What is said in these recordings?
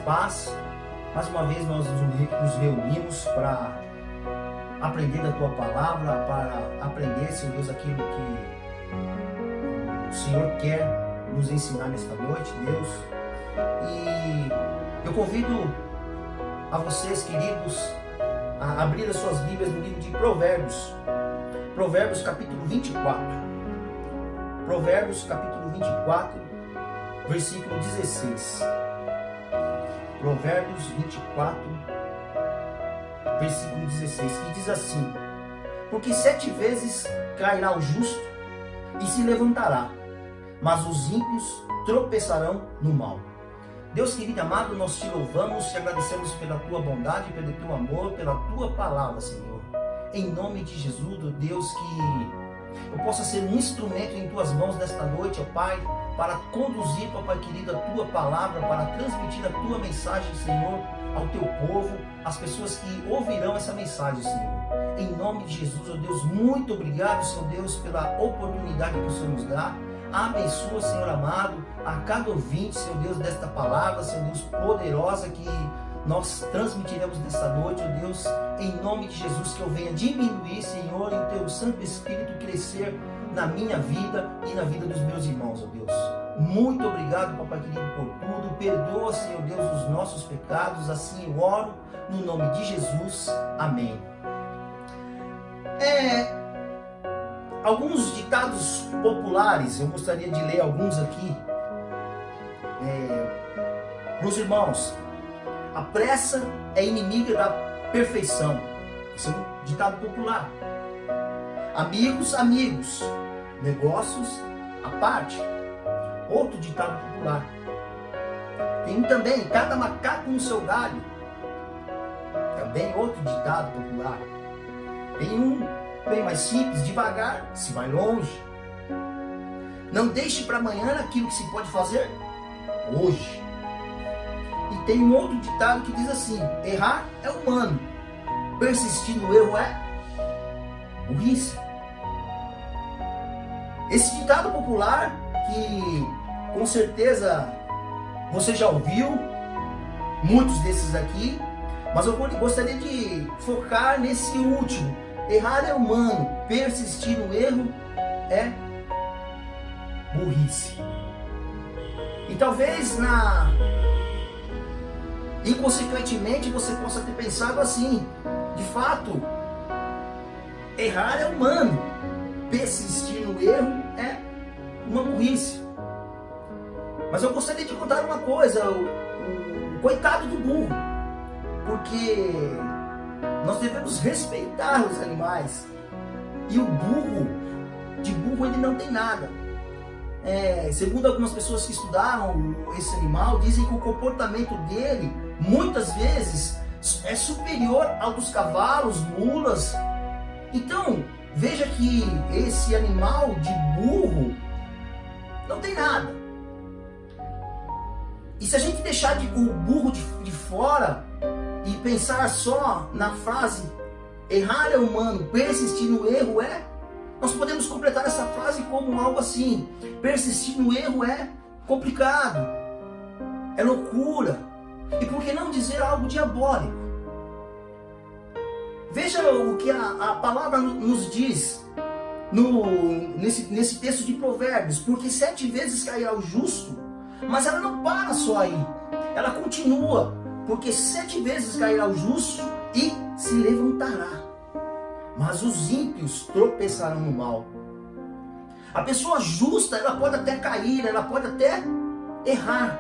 paz. Mais uma vez nós nos reunimos para aprender da Tua Palavra, para aprender, Senhor Deus, aquilo que o Senhor quer nos ensinar nesta noite, Deus. E eu convido a vocês, queridos, a abrir as suas Bíblias no livro de Provérbios. Provérbios capítulo 24. Provérbios capítulo 24, versículo 16. Provérbios 24, versículo 16, que diz assim: porque 7 vezes cairá o justo e se levantará, mas os ímpios tropeçarão no mal. Deus querido e amado, nós te louvamos e agradecemos pela tua bondade, pelo teu amor, pela tua palavra, Senhor. Em nome de Jesus, Deus, que eu possa ser um instrumento em tuas mãos nesta noite, ó Pai, para conduzir, papai querido, a tua palavra, para transmitir a tua mensagem, Senhor, ao teu povo, às pessoas que ouvirão essa mensagem, Senhor. Em nome de Jesus, ó Deus, muito obrigado, Senhor Deus, pela oportunidade que o Senhor nos dá. Abençoa, Senhor amado, a cada ouvinte, Senhor Deus, desta palavra, Senhor Deus, poderosa que nós transmitiremos nesta noite, ó Deus, em nome de Jesus, que eu venha diminuir, Senhor, e o teu Santo Espírito crescer na minha vida e na vida dos meus irmãos, ó Deus. Muito obrigado, papai querido, por tudo. Perdoa, Senhor Deus, os nossos pecados, assim eu oro, no nome de Jesus. Amém. Alguns ditados populares, eu gostaria de ler alguns aqui para os irmãos. A pressa é inimiga da perfeição. Esse é um ditado popular. Amigos, amigos, negócios à parte. Outro ditado popular. Tem também, cada macaco no seu galho. Também outro ditado popular. Tem um bem mais simples, devagar se vai longe. Não deixe para amanhã aquilo que se pode fazer hoje. E tem um outro ditado que diz assim: errar é humano, persistir no erro é burrice. Esse ditado popular, que com certeza você já ouviu, muitos desses aqui, mas eu gostaria de focar nesse último. Errar é humano, persistir no erro é burrice. E talvez inconsequentemente você possa ter pensado assim: de fato, errar é humano, persistir no erro é uma burrice. Mas eu gostaria de contar uma coisa: o coitado do burro, porque nós devemos respeitar os animais, e o burro, de burro ele não tem nada. Segundo algumas pessoas que estudaram esse animal, dizem que o comportamento dele muitas vezes é superior ao dos cavalos, mulas. Então veja que esse animal de burro não tem nada. E se a gente deixar o burro de fora e pensar só na frase errar é humano, persistir no erro é, nós podemos completar essa frase como algo assim: persistir no erro é complicado, é loucura, e por que não dizer algo diabólico? Veja o que a palavra nos diz nesse texto de Provérbios: porque 7 vezes cairá o justo, mas ela não para só aí, ela continua: porque 7 vezes cairá o justo e se levantará, mas os ímpios tropeçarão no mal. A pessoa justa, ela pode até cair, ela pode até errar,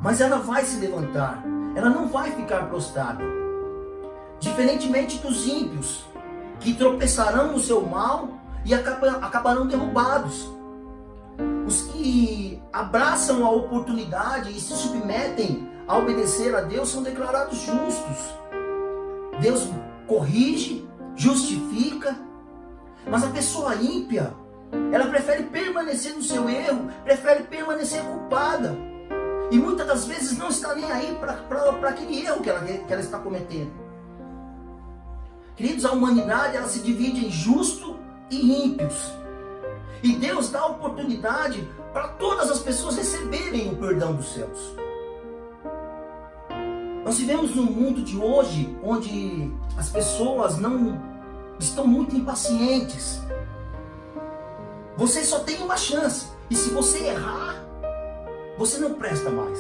mas ela vai se levantar, ela não vai ficar prostrada. Diferentemente dos ímpios, que tropeçarão no seu mal e acabarão derrubados. Os que abraçam a oportunidade e se submetem a obedecer a Deus são declarados justos. Deus corrige, justifica, mas a pessoa ímpia, ela prefere permanecer no seu erro, prefere permanecer culpada, e muitas das vezes não está nem aí para aquele erro que ela está cometendo. Queridos, a humanidade ela se divide em justo e ímpios, e Deus dá oportunidade para todas as pessoas receberem o perdão dos céus. Nós vivemos num mundo de hoje onde as pessoas não estão muito impacientes. Você só tem uma chance. E se você errar, você não presta mais.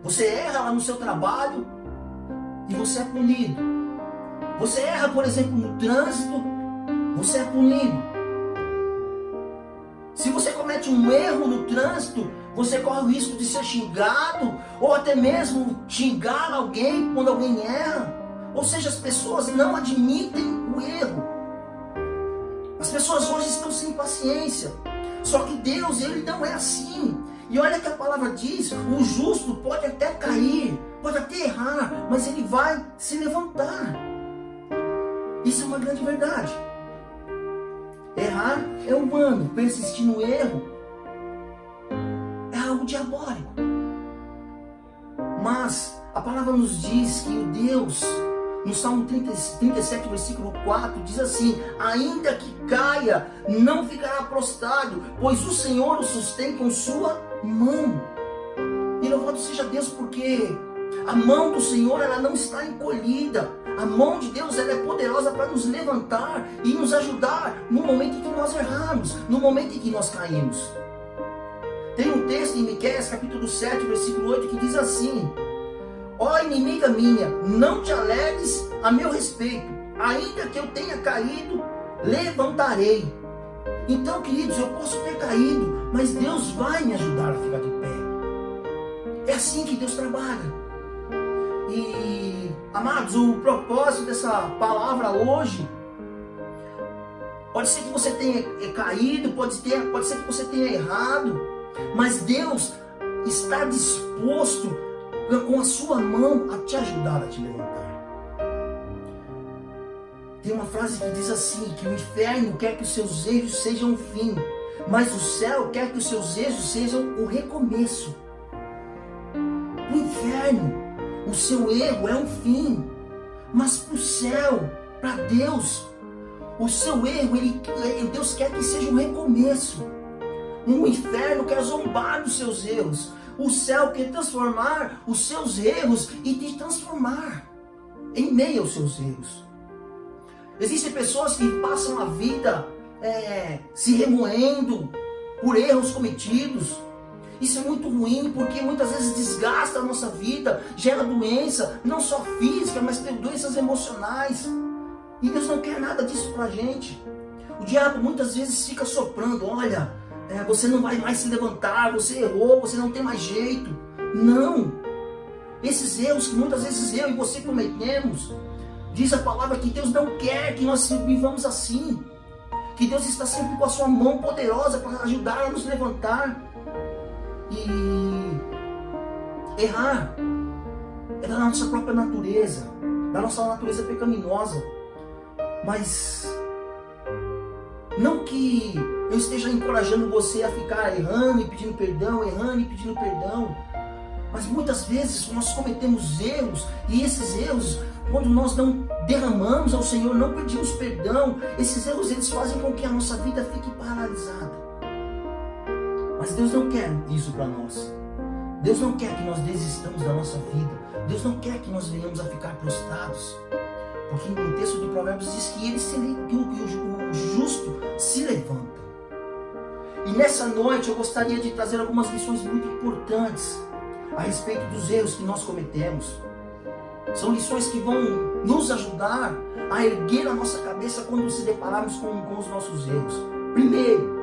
Você erra lá no seu trabalho e você é punido. Você erra, por exemplo, no trânsito, você é punido. Se você comete um erro no trânsito, você corre o risco de ser xingado, ou até mesmo xingar alguém quando alguém erra. Ou seja, as pessoas não admitem o erro. As pessoas hoje estão sem paciência. Só que Deus, Ele não é assim. E olha que a palavra diz, o justo pode até cair, pode até errar, mas ele vai se levantar. Isso é uma grande verdade. Errar é humano, persistir no erro é algo diabólico. Mas a palavra nos diz que o Deus, no Salmo 37, versículo 4, diz assim: ainda que caia, não ficará prostrado, pois o Senhor o sustém com sua mão. E louvado seja Deus, porque a mão do Senhor, ela não está encolhida. A mão de Deus, ela é poderosa para nos levantar e nos ajudar no momento em que nós erramos, no momento em que nós caímos. Tem um texto em Miqueias, capítulo 7, versículo 8, que diz assim: ó inimiga minha, não te alegres a meu respeito, ainda que eu tenha caído, levantarei. Então, queridos, eu posso ter caído, mas Deus vai me ajudar a ficar de pé. É assim que Deus trabalha. E, amados, o propósito dessa palavra hoje, pode ser que você tenha caído, pode ser que você tenha errado, mas Deus está disposto com a sua mão a te ajudar a te levantar. Tem uma frase que diz assim, que o inferno quer que os seus erros sejam o fim, mas o céu quer que os seus erros sejam o recomeço. O inferno, o seu erro é um fim, mas para o céu, para Deus, o seu erro, Deus quer que seja um recomeço. O inferno quer zombar dos seus erros. O céu quer transformar os seus erros e te transformar em meio aos seus erros. Existem pessoas que passam a vida se remoendo por erros cometidos. Isso é muito ruim, porque muitas vezes desgasta a nossa vida, gera doença, não só física, mas tem doenças emocionais. E Deus não quer nada disso pra gente. O diabo muitas vezes fica soprando: olha, você não vai mais se levantar, você errou, você não tem mais jeito. Não. Esses erros que muitas vezes eu e você cometemos, diz a palavra que Deus não quer que nós vivamos assim. Que Deus está sempre com a sua mão poderosa para ajudar a nos levantar. E errar é da nossa própria natureza, da nossa natureza pecaminosa. Mas não que eu esteja encorajando você a ficar errando e pedindo perdão, mas muitas vezes nós cometemos erros, e esses erros, quando nós não derramamos ao Senhor, não pedimos perdão, esses erros eles fazem com que a nossa vida fique paralisada. Mas Deus não quer isso para nós. Deus não quer que nós desistamos da nossa vida. Deus não quer que nós venhamos a ficar prostrados. Porque no texto de Provérbios diz que o justo se levanta. E nessa noite eu gostaria de trazer algumas lições muito importantes a respeito dos erros que nós cometemos. São lições que vão nos ajudar a erguer a nossa cabeça quando se depararmos com os nossos erros. Primeiro,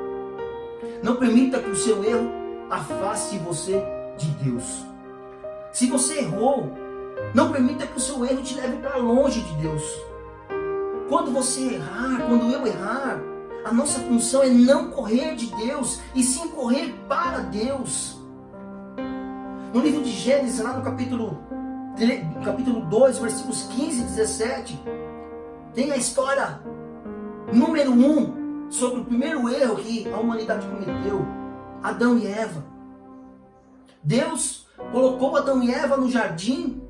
não permita que o seu erro afaste você de Deus. Se você errou, não permita que o seu erro te leve para longe de Deus. Quando você errar, quando eu errar, a nossa função é não correr de Deus, e sim correr para Deus. No livro de Gênesis, lá no capítulo 2, versículos 15 e 17, tem a história número 1 sobre o primeiro erro que a humanidade cometeu: Adão e Eva. Deus colocou Adão e Eva no jardim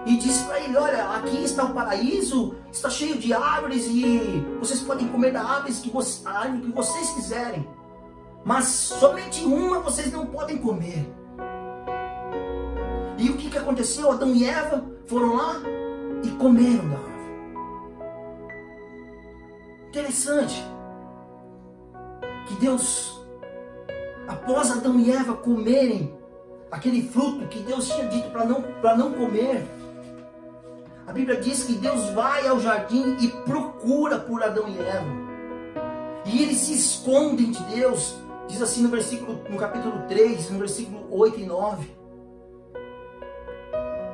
e disse para ele: olha, aqui está o paraíso, está cheio de árvores e vocês podem comer da árvore que vocês quiserem, mas somente uma vocês não podem comer. E o que aconteceu? Adão e Eva foram lá e comeram da árvore. Interessante que Deus, após Adão e Eva comerem aquele fruto que Deus tinha dito para não comer, a Bíblia diz que Deus vai ao jardim e procura por Adão e Eva. E eles se escondem de Deus. Diz assim no capítulo 3, no versículo 8 e 9.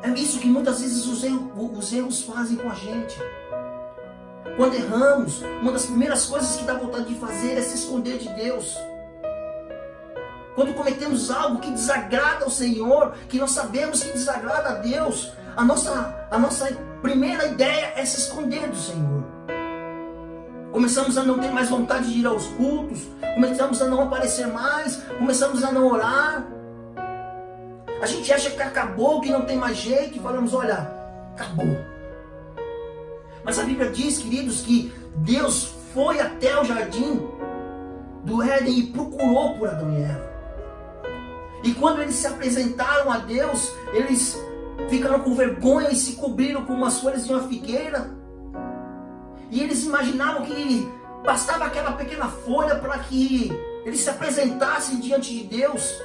É isso que muitas vezes os erros fazem com a gente. Quando erramos, uma das primeiras coisas que dá vontade de fazer é se esconder de Deus. Quando cometemos algo que desagrada ao Senhor, que nós sabemos que desagrada a Deus, a nossa primeira ideia é se esconder do Senhor. Começamos a não ter mais vontade de ir aos cultos, começamos a não aparecer mais, começamos a não orar. A gente acha que acabou, que não tem mais jeito, e falamos, olha, acabou. Mas a Bíblia diz, queridos, que Deus foi até o jardim do Éden e procurou por Adão e Eva. E quando eles se apresentaram a Deus, eles ficaram com vergonha e se cobriram com umas folhas de uma figueira. E eles imaginavam que bastava aquela pequena folha para que eles se apresentassem diante de Deus.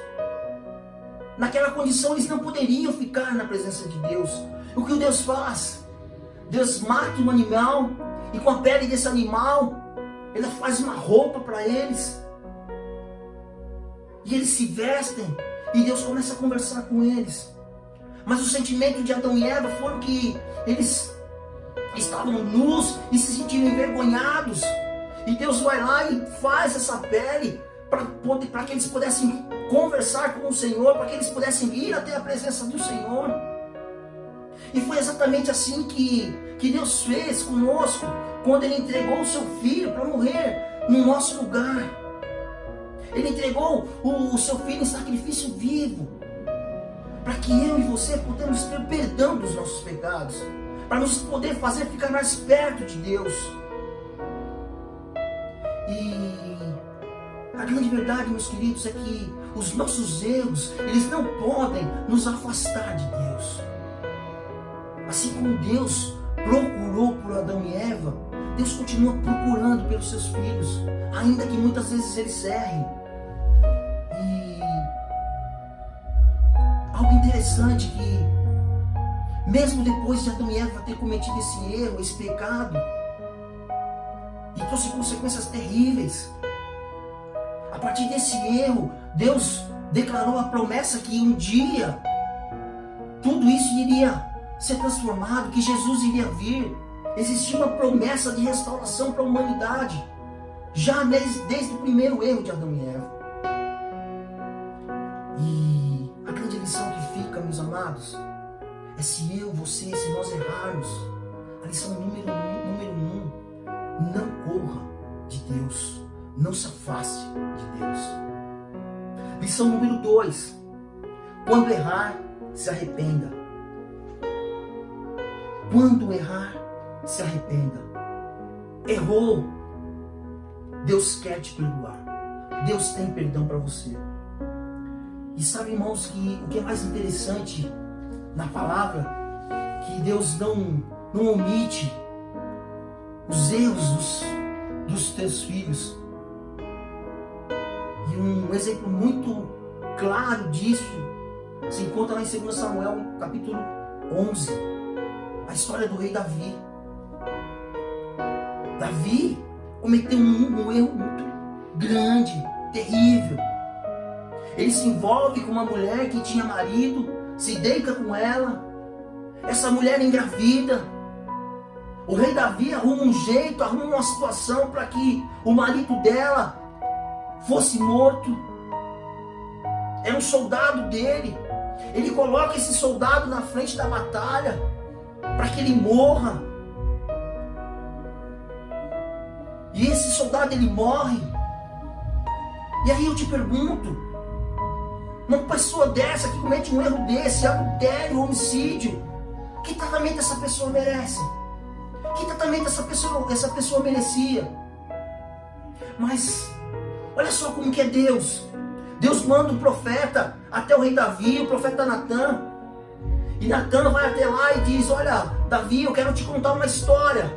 Naquela condição eles não poderiam ficar na presença de Deus. O que Deus faz? Deus mata um animal e com a pele desse animal Ele faz uma roupa para eles. E eles se vestem e Deus começa a conversar com eles. Mas o sentimento de Adão e Eva foi que eles estavam nus e se sentiram envergonhados. E Deus vai lá e faz essa pele para que eles pudessem conversar com o Senhor, para que eles pudessem ir até a presença do Senhor. E foi exatamente assim que Deus fez conosco, quando Ele entregou o seu Filho para morrer no nosso lugar. Ele entregou o seu Filho em sacrifício vivo, para que eu e você podemos ter perdão dos nossos pecados, para nos poder fazer ficar mais perto de Deus. E a grande verdade, meus queridos, é que os nossos erros, eles não podem nos afastar de Deus. Assim como Deus procurou por Adão e Eva, Deus continua procurando pelos seus filhos, ainda que muitas vezes eles errem. E algo interessante que, mesmo depois de Adão e Eva ter cometido esse erro, esse pecado, e trouxe consequências terríveis, a partir desse erro, Deus declarou a promessa que um dia tudo isso iria ser transformado, que Jesus iria vir. Existia uma promessa de restauração para a humanidade, já desde o primeiro erro de Adão e Eva. E a grande lição que fica, meus amados, é se você, se nós errarmos, a lição número um, não corra de Deus, não se afaste de Deus. Lição número 2, quando errar, se arrependa. Quando errar, se arrependa. Errou, Deus quer te perdoar. Deus tem perdão para você. E sabe, irmãos, que o que é mais interessante na palavra, que Deus não omite os erros dos teus filhos. E um exemplo muito claro disso se encontra lá em 2 Samuel, capítulo 11, a história do rei Davi. Davi cometeu um erro muito grande, terrível. Ele se envolve com uma mulher que tinha marido, se deita com ela, essa mulher engravida. O rei Davi arruma um jeito, arruma uma situação para que o marido dela fosse morto. Era um soldado dele. Ele coloca esse soldado na frente da batalha para que ele morra. E esse soldado, ele morre. E aí eu te pergunto, uma pessoa dessa que comete um erro desse, adultério, homicídio, que tratamento essa pessoa merece? Que tratamento essa pessoa merecia? Mas olha só como que é Deus. Deus manda um profeta até o rei Davi, o profeta Natan, E Natan vai até lá e diz: olha, Davi, eu quero te contar uma história.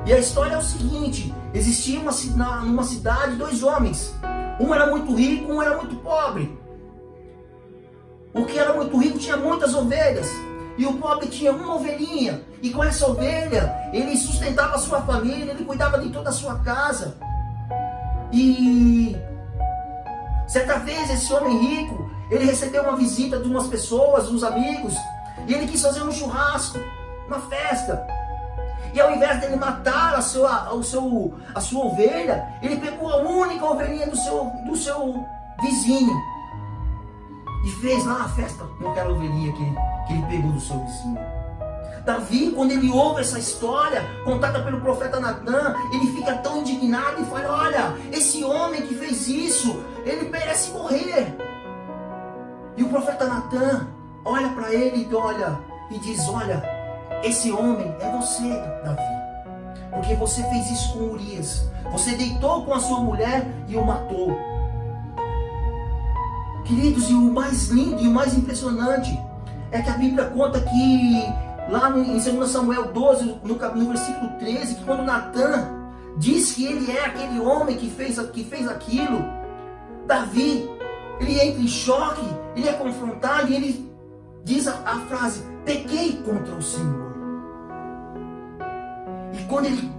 E a história é o seguinte: existia numa cidade 2 homens. Um era muito rico, um era muito pobre. O que era muito rico tinha muitas ovelhas, e o pobre tinha uma ovelhinha. E com essa ovelha, ele sustentava a sua família, ele cuidava de toda a sua casa. E certa vez esse homem rico, ele recebeu uma visita de umas pessoas, uns amigos, e ele quis fazer um churrasco, uma festa. E ao invés dele matar a sua ovelha, ele pegou a única ovelhinha do seu vizinho e fez lá a festa com aquela ovelhinha que ele pegou do seu vizinho. Davi, quando ele ouve essa história contada pelo profeta Natan, ele fica tão indignado e fala: olha, esse homem que fez isso, ele merece morrer. E o profeta Natan olha para ele e diz: olha, esse homem é você, Davi, porque você fez isso com Urias. Você deitou com a sua mulher e o matou. Queridos, e o mais lindo e o mais impressionante é que a Bíblia conta que lá em 2 Samuel 12, no versículo 13, que quando Natan diz que ele é aquele homem que fez aquilo, Davi, ele entra em choque, ele é confrontado e ele diz a frase: pequei contra o Senhor. E quando ele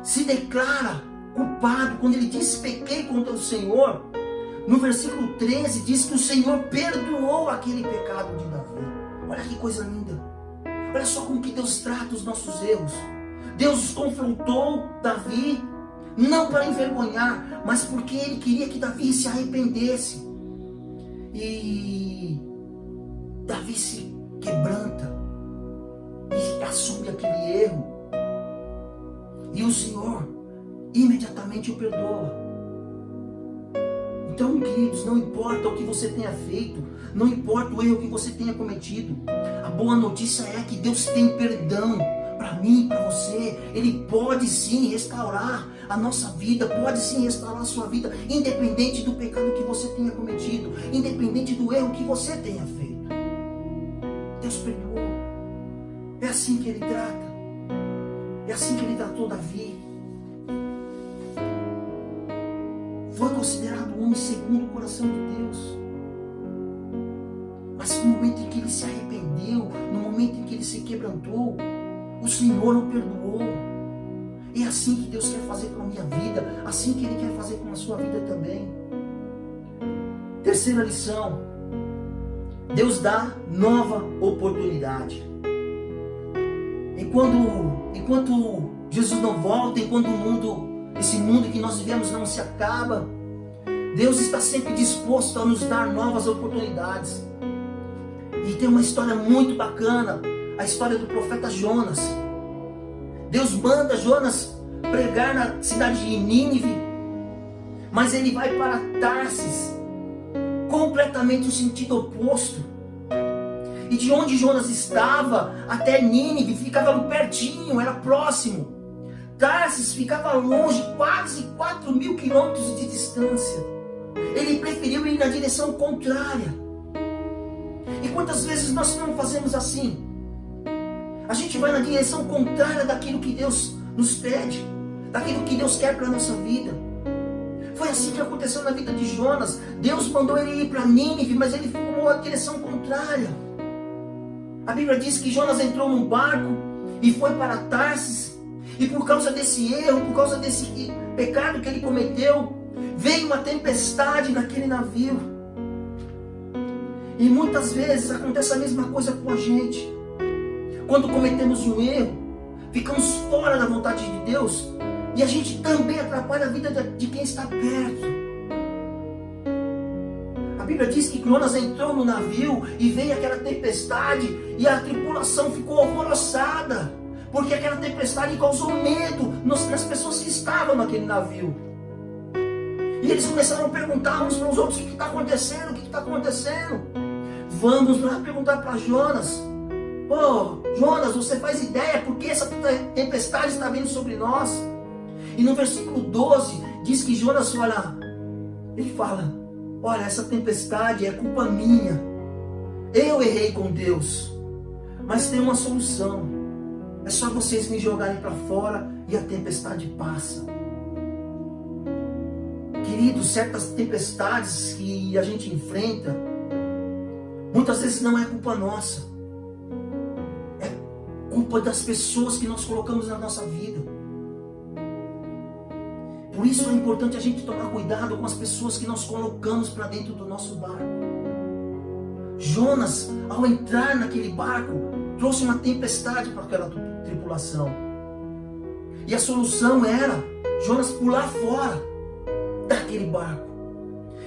se declara culpado, quando ele diz pequei contra o Senhor, no versículo 13 diz que o Senhor perdoou aquele pecado de Davi. Olha que coisa linda. Olha só como que Deus trata os nossos erros. Deus confrontou Davi, não para envergonhar, mas porque ele queria que Davi se arrependesse. E Davi se quebranta e assume aquele erro. E o Senhor imediatamente o perdoa. Então, queridos, não importa o que você tenha feito, não importa o erro que você tenha cometido, a boa notícia é que Deus tem perdão para mim, para você. Ele pode sim restaurar a nossa vida, pode sim restaurar a sua vida, independente do pecado que você tenha cometido, independente do erro que você tenha feito. Deus perdoou. É assim que Ele trata. É assim que Ele tratou Davi. Foi considerado um homem segundo o coração de Deus. Mas no momento em que ele se arrependeu, no momento em que ele se quebrantou, o Senhor o perdoou. É assim que Deus quer fazer com a minha vida, assim que Ele quer fazer com a sua vida também. Terceira lição: Deus dá nova oportunidade. Enquanto Jesus não volta, enquanto esse mundo que nós vivemos não se acaba, Deus está sempre disposto a nos dar novas oportunidades. E tem uma história muito bacana, a história do profeta Jonas. Deus manda Jonas pregar na cidade de Nínive, mas ele vai para Tarsis, completamente o sentido oposto. E de onde Jonas estava até Nínive ficava pertinho, era próximo. Tarsis ficava longe, quase 4.000 quilômetros de distância. Ele preferiu ir na direção contrária. E quantas vezes nós não fazemos assim? A gente vai na direção contrária daquilo que Deus nos pede, daquilo que Deus quer para a nossa vida. Foi assim que aconteceu na vida de Jonas. Deus mandou ele ir para Nínive, mas ele tomou a direção contrária. A Bíblia diz que Jonas entrou num barco e foi para Tarsis. E por causa desse erro, por causa desse pecado que ele cometeu, veio uma tempestade naquele navio. E muitas vezes acontece a mesma coisa com a gente. Quando cometemos um erro, ficamos fora da vontade de Deus e a gente também atrapalha a vida de quem está perto. A Bíblia diz que Jonas entrou no navio e veio aquela tempestade e a tripulação ficou alvoroçada, porque aquela tempestade causou medo nas pessoas que estavam naquele navio. E eles começaram a perguntar uns para os outros: o que está acontecendo? O que está acontecendo? Vamos lá perguntar para Jonas. Jonas, você faz ideia por que essa tempestade está vindo sobre nós? E no versículo 12 diz que Jonas ele fala: olha, essa tempestade é culpa minha. Eu errei com Deus. Mas tem uma solução. É só vocês me jogarem para fora e a tempestade passa. Queridos, certas tempestades que a gente enfrenta, muitas vezes não é culpa nossa. É culpa das pessoas que nós colocamos na nossa vida. Por isso é importante a gente tomar cuidado com as pessoas que nós colocamos para dentro do nosso barco. Jonas, ao entrar naquele barco, trouxe uma tempestade para aquela tripulação. E a solução era Jonas pular fora daquele barco.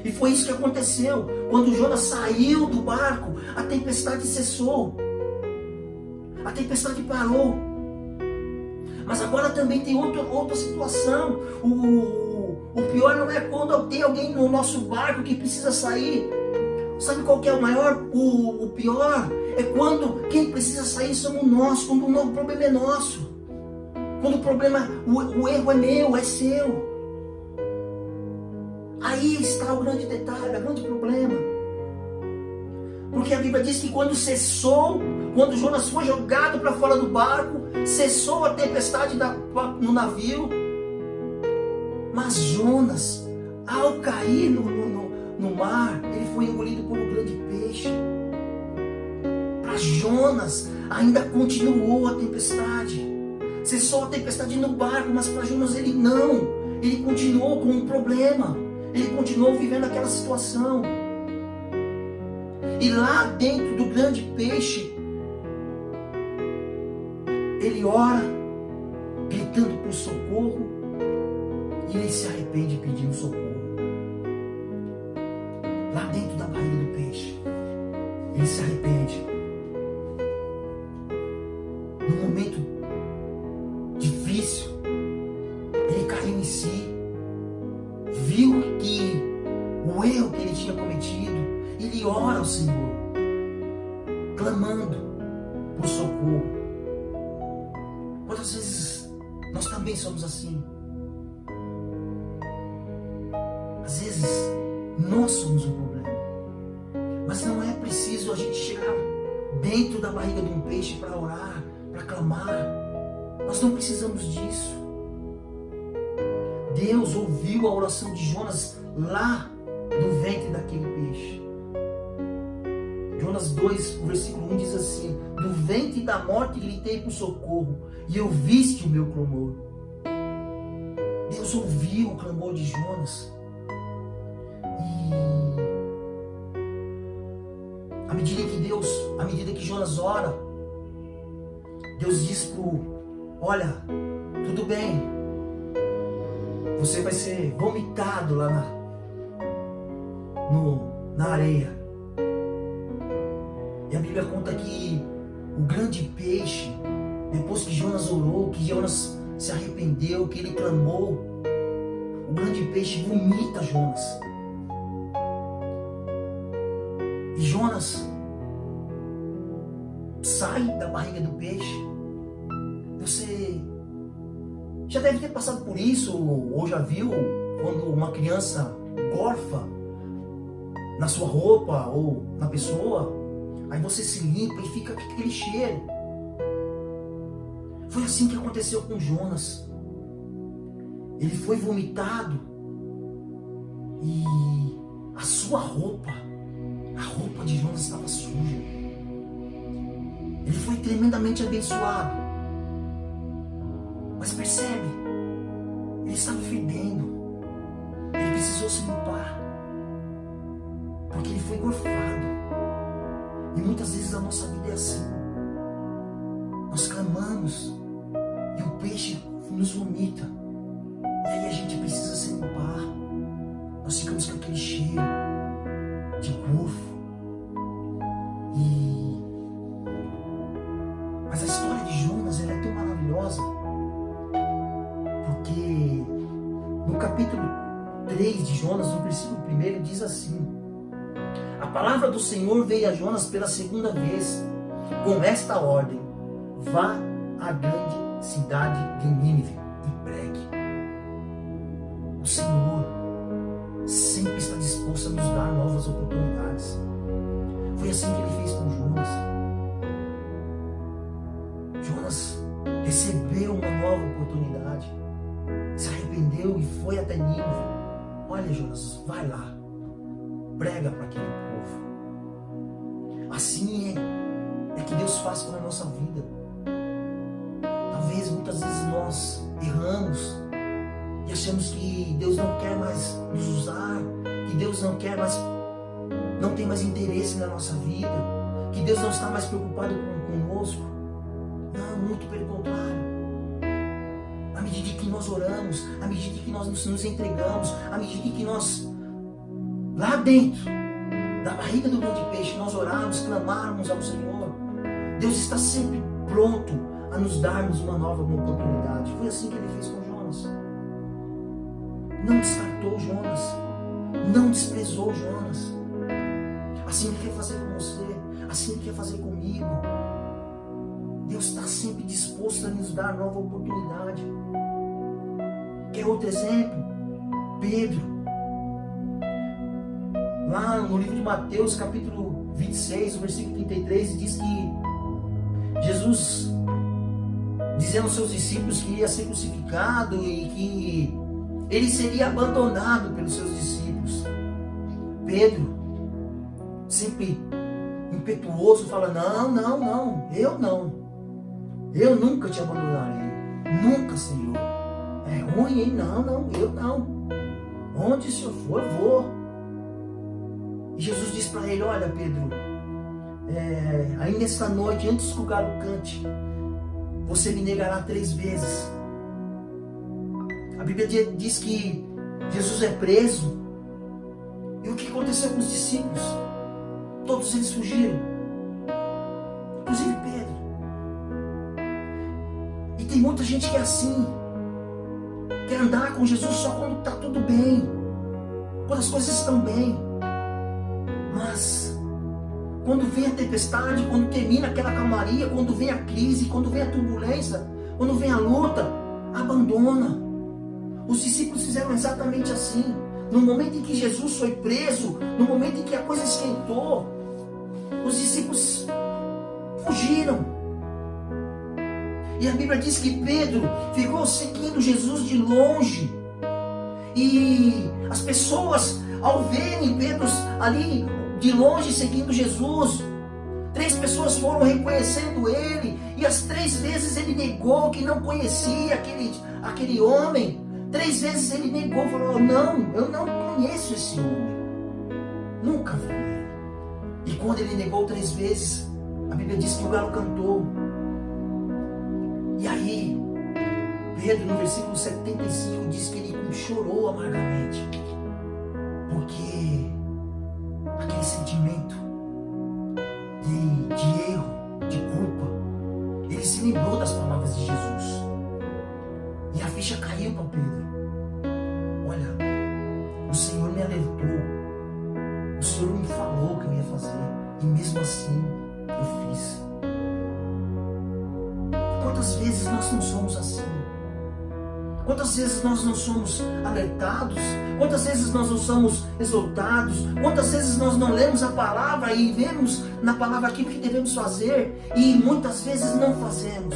E foi isso que aconteceu. Quando Jonas saiu do barco, a tempestade cessou. A tempestade parou. Mas agora também tem outra situação. O pior não é quando tem alguém no nosso barco que precisa sair. Sabe qual que é o maior? O pior é quando quem precisa sair somos nós, quando o problema é nosso. Quando o problema, o erro é meu, é seu. Aí está o grande detalhe, o grande problema. Porque a Bíblia diz que quando Jonas foi jogado para fora do barco, cessou a tempestade no navio. Mas Jonas, ao cair no mar, ele foi engolido por um grande peixe. Para Jonas, ainda continuou a tempestade. Cessou a tempestade no barco, mas para Jonas ele não. Ele continuou com um problema. Ele continuou vivendo aquela situação. E lá dentro do grande peixe, ele ora, gritando por socorro, e ele se arrepende pedindo socorro. Lá dentro da barriga do peixe, ele se arrepende. No momento difícil, ele caiu em si, viu que o erro que ele tinha cometido, ele ora ao Senhor, clamando por socorro. Quantas vezes nós também somos assim? Às vezes nós somos o problema. Mas não é preciso a gente chegar dentro da barriga de um peixe para orar, para clamar. Nós não precisamos disso. Deus ouviu a oração de Jonas lá do ventre daquele peixe. Jonas 2, o versículo 1 diz assim: do ventre da morte gritei por socorro, e ouviste o meu clamor. Deus ouviu o clamor de Jonas. E à medida que Jonas ora, Deus diz olha, tudo bem, você vai ser vomitado lá na areia. E a Bíblia conta que o grande peixe, depois que Jonas orou, que Jonas se arrependeu, que ele clamou, o grande peixe vomita Jonas. E Jonas sai da barriga do peixe. Você já deve ter passado por isso, ou já viu, quando uma criança gorfa na sua roupa ou na pessoa, aí você se limpa e fica com aquele cheiro. Foi assim que aconteceu com Jonas. Ele foi vomitado e a sua roupa, a roupa de Jonas estava suja. Ele foi tremendamente abençoado. Mas percebe, ele estava fedendo. Ele precisou se limpar, porque ele foi gorfado. E muitas vezes a nossa vida é assim. Nós clamamos e o peixe nos vomita. E aí a gente precisa se limpar. Nós ficamos com aquele cheiro de gorfo. Mas a história de Jonas, ela é tão maravilhosa, porque no capítulo 3 de Jonas, no versículo 1, diz assim: a palavra do Senhor veio a Jonas pela segunda vez, com esta ordem: vá à grande cidade de Nínive e pregue. O Senhor sempre está disposto a nos dar novas oportunidades. Foi assim que ele fez com Jonas. nova oportunidade. Se arrependeu e foi até Nínive. Olha, Jonas, vai lá. Prega para aquele povo. Assim é que Deus faz com a nossa vida. Talvez muitas vezes nós erramos e achamos que Deus não quer mais nos usar, que Deus não tem mais interesse na nossa vida, que Deus não está mais preocupado conosco. Não, muito pelo contrário. À medida que nós oramos, à medida que nós nos entregamos, à medida que nós, lá dentro da barriga do grande peixe, nós orarmos, clamarmos ao Senhor, Deus está sempre pronto a nos darmos uma nova oportunidade. Foi assim que Ele fez com Jonas. Não descartou Jonas, não desprezou Jonas. Assim Ele quer fazer com você, assim Ele quer fazer comigo. Deus está sempre disposto a nos dar nova oportunidade. Quer outro exemplo? Pedro. Lá no livro de Mateus, capítulo 26, versículo 33, diz que Jesus, dizendo aos seus discípulos que iria ser crucificado e que Ele seria abandonado pelos seus discípulos. Pedro, sempre impetuoso, fala: não, eu nunca te abandonarei, nunca, Senhor. É ruim, hein? Não, eu não. Onde o Senhor for, eu vou. E Jesus disse para ele: olha, Pedro, ainda esta noite, antes que o galo cante, você me negará 3 vezes. A Bíblia diz que Jesus é preso. E o que aconteceu com os discípulos? Todos eles fugiram, inclusive Pedro. E tem muita gente que é assim, quer andar com Jesus só quando está tudo bem, quando as coisas estão bem. Mas quando vem a tempestade, quando termina aquela calmaria, quando vem a crise, quando vem a turbulência, quando vem a luta, abandona. Os discípulos fizeram exatamente assim. No momento em que Jesus foi preso, no momento em que a coisa esquentou, os discípulos fugiram. E a Bíblia diz que Pedro ficou seguindo Jesus de longe. E as pessoas, ao verem Pedro ali de longe seguindo Jesus, 3 pessoas foram reconhecendo ele, e as 3 vezes ele negou que não conhecia aquele homem. 3 vezes ele negou, falou: não, eu não conheço esse homem, nunca vi ele. E quando ele negou 3 vezes, a Bíblia diz que o galo cantou. E aí, Pedro, no versículo 75, diz que ele chorou amargamente, porque aquele sentimento de erro, de culpa, ele se lembrou das palavras de Jesus. E a ficha caiu para Pedro. Olha, o Senhor me alertou, o Senhor me falou o que eu ia fazer, e mesmo assim eu fiz. Quantas vezes nós não somos assim? Quantas vezes nós não somos alertados? Quantas vezes nós não somos exortados? Quantas vezes nós não lemos a palavra e vemos na palavra aquilo que devemos fazer, e muitas vezes não fazemos?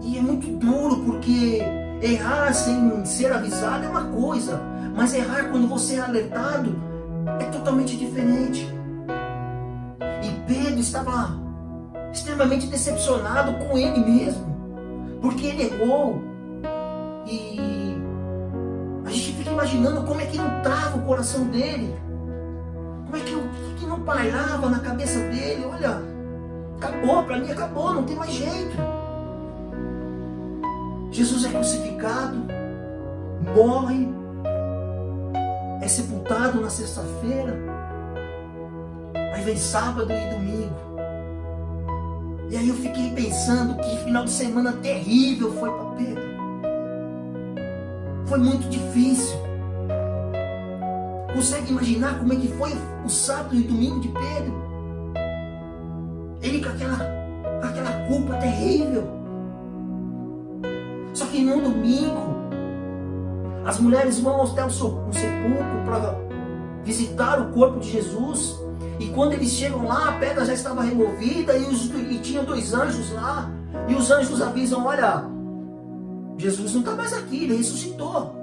E é muito duro, porque errar sem ser avisado é uma coisa, mas errar quando você é alertado é totalmente diferente. E Pedro estava extremamente decepcionado com ele mesmo, porque ele errou. E a gente fica imaginando como é que não estava o coração dele, como é que não pairava na cabeça dele. Olha, acabou, para mim acabou, não tem mais jeito. Jesus é crucificado, morre, é sepultado na sexta-feira, aí vem sábado e domingo. E aí eu fiquei pensando que final de semana terrível foi para Pedro. Foi muito difícil. Consegue imaginar como é que foi o sábado e o domingo de Pedro? Ele com aquela culpa terrível. Só que no domingo, as mulheres vão até o sepulcro para visitar o corpo de Jesus. E quando eles chegam lá, a pedra já estava removida e tinha 2 anjos lá. E os anjos avisam, olha, Jesus não está mais aqui, ele ressuscitou.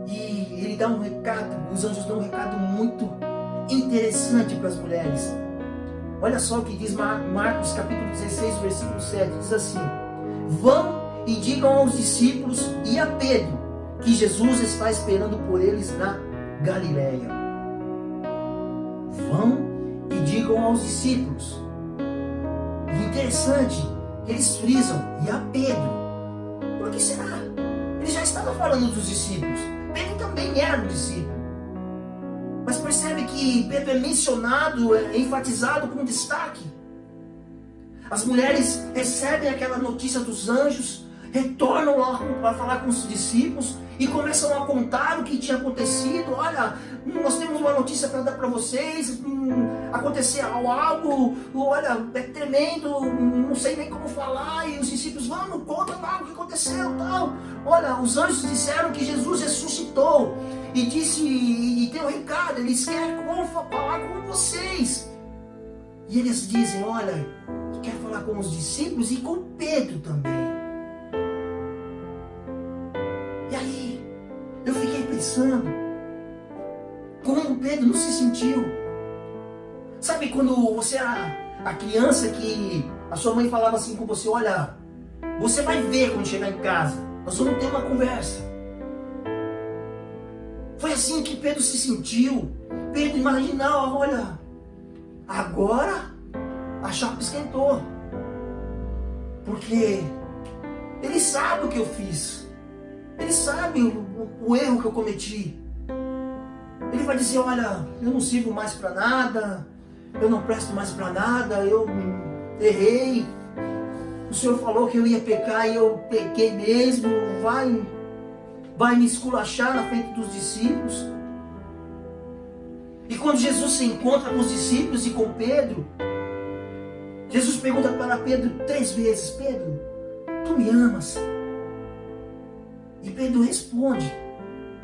E ele dá um recado, os anjos dão um recado muito interessante para as mulheres. Olha só o que diz Marcos capítulo 16, versículo 7, diz assim: vão e digam aos discípulos e a Pedro que Jesus está esperando por eles na Galileia. Vão e digam aos discípulos. E interessante que eles frisam, e a Pedro. Por que será? Ele já estava falando dos discípulos. Pedro também era um discípulo. Mas percebe que Pedro é mencionado, é enfatizado com destaque. As mulheres recebem aquela notícia dos anjos, retornam lá para falar com os discípulos e começam a contar o que tinha acontecido. Olha, nós temos uma notícia para dar para vocês, aconteceu algo, olha, é tremendo, não sei nem como falar. E os discípulos, vamos, conta lá o que aconteceu, tal. Olha, os anjos disseram que Jesus ressuscitou e disse, e tem um recado, eles querem falar com vocês. E eles dizem, olha, quer falar com os discípulos e com Pedro também. E aí, eu fiquei pensando, como Pedro não se sentiu. Sabe quando você era a criança que a sua mãe falava assim com você, olha, você vai ver quando chegar em casa, nós vamos ter uma conversa. Foi assim que Pedro se sentiu. Pedro imaginava, olha, agora a chapa esquentou. Porque ele sabe o que eu fiz. Ele sabe o erro que eu cometi. Ele vai dizer, olha, eu não sirvo mais para nada, eu não presto mais para nada, eu errei. O Senhor falou que eu ia pecar e eu pequei mesmo. Vai me esculachar na frente dos discípulos. E quando Jesus se encontra com os discípulos e com Pedro, Jesus pergunta para Pedro 3 vezes, Pedro, tu me amas? E Pedro responde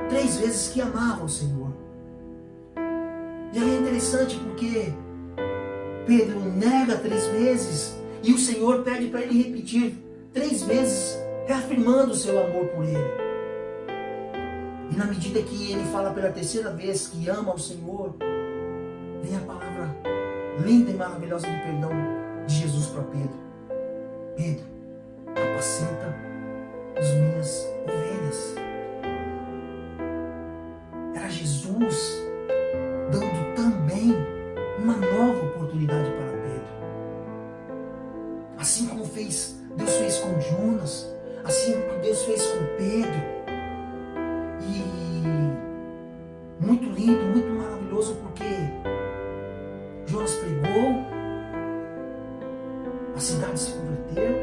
3 vezes que amava o Senhor. E aí é interessante porque Pedro nega 3 vezes e o Senhor pede para ele repetir 3 vezes, reafirmando o seu amor por ele. E na medida que ele fala pela 3ª vez que ama o Senhor, vem a palavra linda e maravilhosa de perdão de Jesus para Pedro. Pedro, apacenta as minhas ovelhas. Era Jesus dando também uma nova oportunidade para Pedro. Assim como Deus fez com Jonas, assim como Deus fez com Pedro. E muito lindo, muito maravilhoso, porque Jonas pregou, a cidade se converteu.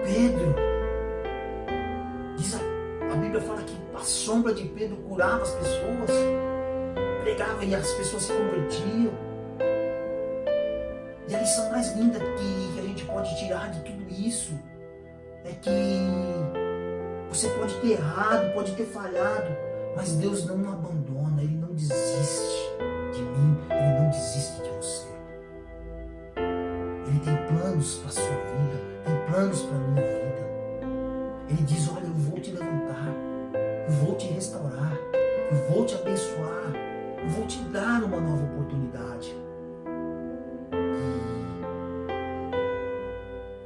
Pedro, diz a Bíblia fala que a sombra de Pedro curava as pessoas, pregava e as pessoas se convertiam. E a lição mais linda que a gente pode tirar de tudo isso é que você pode ter errado, pode ter falhado, mas Deus não abandona, Ele não desiste de mim, Ele não desiste de você. Ele tem planos para a sua vida, tem planos para a minha vida. Ele diz, olha, eu vou te levantar, eu vou te restaurar, eu vou te abençoar, eu vou te dar uma nova oportunidade. E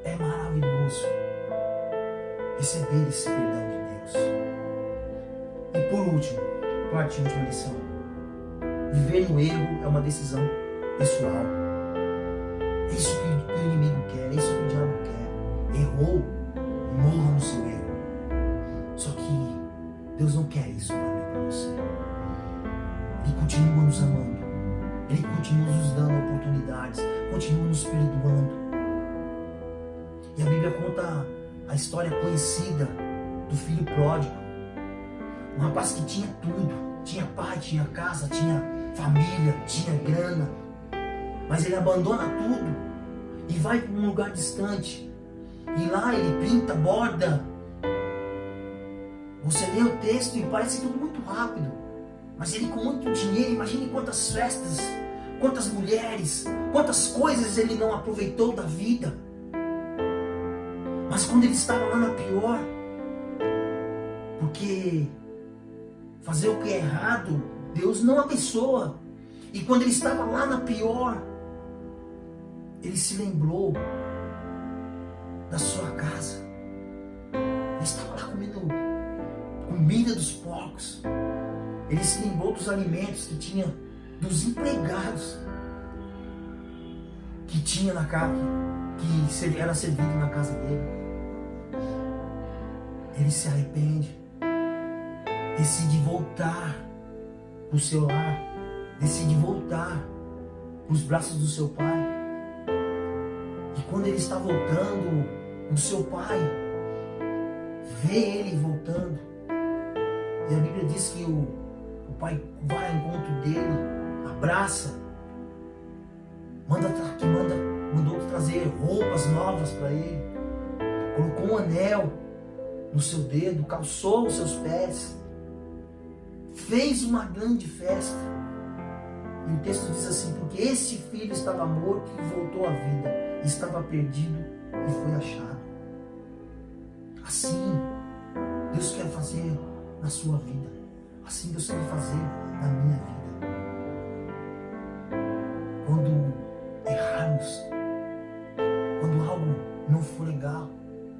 é maravilhoso receber esse perdão de Deus. E por último, quarta e última lição: viver no erro é uma decisão pessoal. É isso que o inimigo quer, é isso que o diabo quer. Errou, morra no seu erro. Só que Deus não quer isso para mim e para você. Ele continua nos amando, Ele continua nos dando oportunidades, continua nos perdoando. E a Bíblia conta a história conhecida do filho pródigo. Um rapaz que tinha tudo, tinha pai, tinha casa, tinha família, tinha grana. Mas ele abandona tudo e vai para um lugar distante. E lá ele pinta, borda. Você lê o texto e parece tudo muito rápido. Mas ele com muito dinheiro, imagine quantas festas, quantas mulheres, quantas coisas ele não aproveitou da vida. Mas quando ele estava lá na pior, porque fazer o que é errado, Deus não abençoa. E quando ele estava lá na pior, ele se lembrou da sua casa. Ele estava lá comendo comida dos porcos. Ele se lembrou dos alimentos que tinha, dos empregados que tinha na casa, que era servido na casa dele. Ele se arrepende, decide voltar para o seu lar, decide voltar para os braços do seu pai. E quando ele está voltando, o seu pai vê ele voltando. E a Bíblia diz que o pai vai ao encontro dele, abraça, mandou trazer roupas novas para ele, colocou um anel no seu dedo, calçou os seus pés, fez uma grande festa. E o texto diz assim: porque esse filho estava morto e voltou à vida, estava perdido e foi achado. Assim Deus quer fazer na sua vida, assim Deus quer fazer na minha vida. Quando errarmos, quando algo não for legal,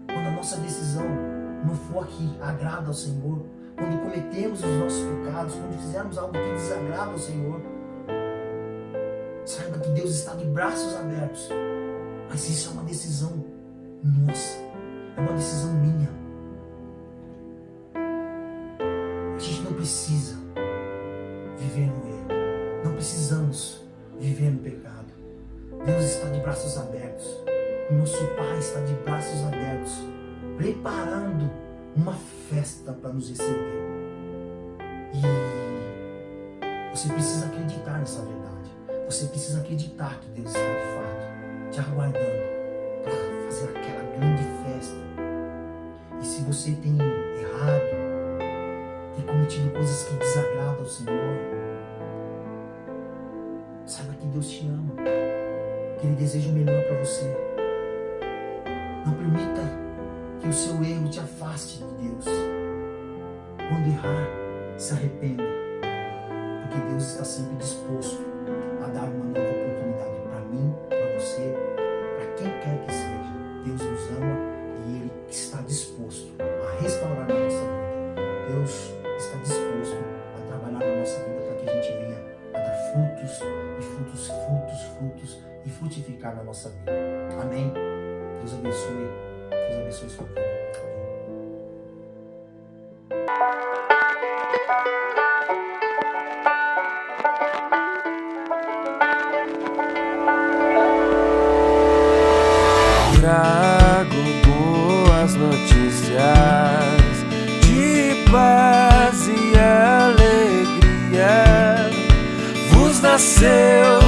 quando a nossa decisão não for que agrada ao Senhor, quando cometemos os nossos pecados, quando fizermos algo que desagrada ao Senhor, saiba que Deus está de braços abertos. Mas isso é uma decisão nossa, é uma decisão minha. A gente não precisa viver no erro, não precisamos viver no pecado. Deus está de braços abertos, o nosso Pai está de braços abertos, preparando uma festa para nos receber. E você precisa acreditar nessa verdade. Você precisa acreditar que Deus está de fato te aguardando para fazer aquela grande festa. E se você tem errado, tem cometido coisas que desagradam ao Senhor, saiba que Deus te ama, que Ele deseja o melhor para você. Não permita que o seu erro te afaste de Deus. Quando errar, se arrependa, porque Deus está sempre disposto a dar uma nova oportunidade para mim, para você, para quem quer que seja. Deus nos ama e Ele está disposto a restaurar a nossa vida. Deus está disposto a trabalhar na nossa vida para que a gente venha a dar frutos e frutos e frutificar na nossa vida. Amém? Deus abençoe. Deus abençoe sua vida. Trago boas notícias de paz e alegria. Vos nasceu